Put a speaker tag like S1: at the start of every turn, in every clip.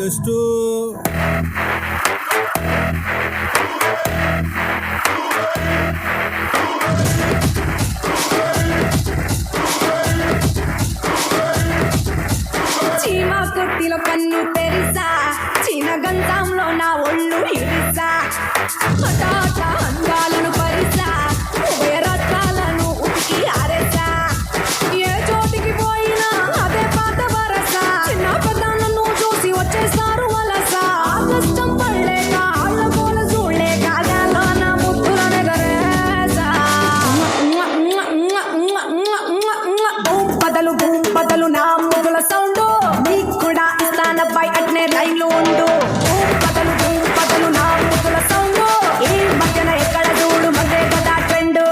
S1: Best.
S2: చీమా కొట్టిలో కన్ను Teresa, Cheena గంధంలో నా ఒళ్ళు ఇరిసా, హఠాట అందాలను పరిసా, ఉభయ రత్నాలను ఉతికి ఆరేసా, ఏ చోటికి పోయినా అదే పాత వరస, చిన్న పెద్దలను చూసి వచ్చేస్తారు వలస, కష్టం పడలేక ఆళ్ళ కోల చూడలేక గాల్లో నా ముద్దుల నెగరేసా, భూం బదలు నా ముద్దుల సౌండ్ నీకు కూడా ఇస్తానబ్బాయి అట్నే లైన్లో ఉండు. భూం బదలు నా ముద్దుల సౌండ్ ఈ మధ్యన ఎక్కడ చూడు మధ్య కదా ట్రెండ్.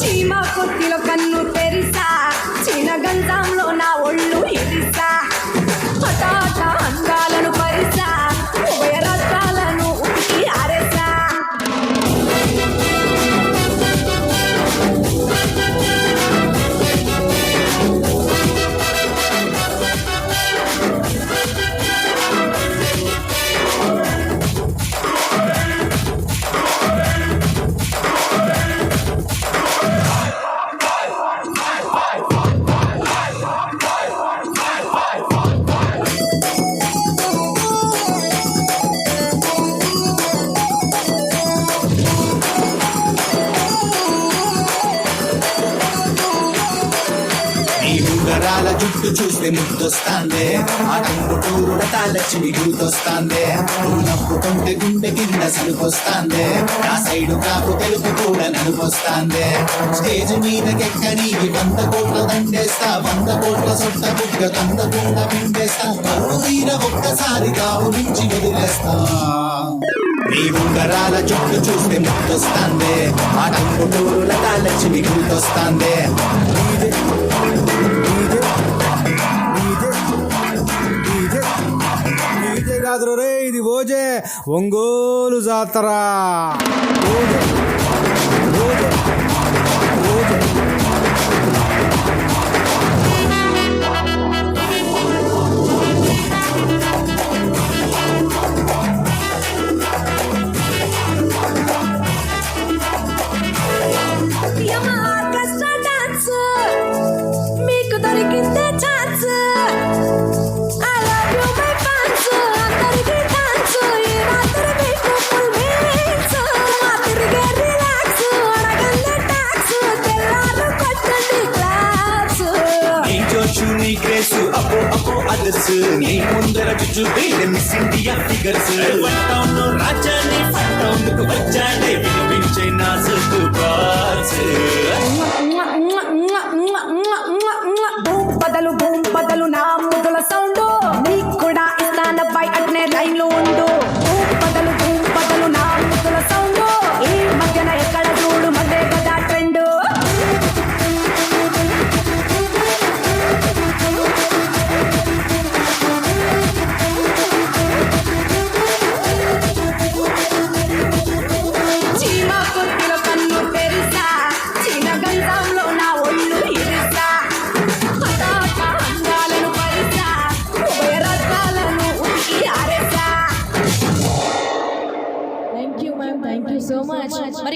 S2: చీమా కొద్దిలో కన్ను తెరిసా, చీన గంధంలో నా ఒళ్ళు ఇరిసా, హఠాట అందాలను పరిసా, ఉభయ రత్నాలను ఉతికి ఆరేసా.
S3: నీ ఉంగరాల జుట్టు చూస్తే ముద్దొస్తాందే, ఆ టంగుటూరుల తాళచ్చిని గుర్తొస్తాందే, నువ్వు నవ్వుకుంటే గుండె కింద సలుపొస్తాందే, నా సైడు కాపు తెలుపు కూడా నలుపొస్తాందే, స్టేజ్ మీదకెక్కని 100 కోట్ల దండేస్తా, 100 కోట్ల సొట్ట బుగ్గ కందకుండా పిండేస్తా, కరువు తీర ఒక్కసారి కావు నుంచి వదిలేస్తా. నీ ఉంగరాల జుట్టు చూస్తే ముద్దొస్తాందే, ఆ టంగుటూరుల తాళచ్చిని గుర్తొస్తాందే.
S1: డీజే కాదు రే, ఇది ఓజే, ఒంగోలు జాతర. ఓజే ఓజే ఓజే.
S2: యమ ఆర్కెస్ట్రా డాన్స్ మీకు దొరికిందే chance, I love you my fans, అందరికీ డాన్స్, ఈ రాత్రి మీకు ఫుల్ మీల్స్, మా తిరిగే రిలాక్స్, అడగండి టాక్స్, తెల్లారు కొట్టండి క్లాప్స్.
S3: నీ జోషు నీ గ్రేసు అపో అపో అదర్స్, నీ ముందర జుజు మిస్ ఇండియా ఫిగర్స్, రాజాని ఫట్టౌండ్కు వచ్చాడే వినిపించే నా సత్తు బాస్.
S2: భూం బదలు నా ముద్దుల సౌండ్ నీకు కూడా ఇస్తానబ్బాయి అట్నే లైన్లో ఉండు. భూం బదలు నా ముద్దుల సౌండ్ ఈ మధ్యన ఎక్కడ చూడు మధ్య కదా ట్రెండ్. చీమా కొట్టిలో కన్ను తెరిసా, చీన గంధంలో నా ఒళ్ళు ఇరిసా, హఠాట అందాలను పరిసా, ఉభయ రత్నాలను ఉతికి ఆరేసా.
S4: Thank you, ma'am. Thank you so much.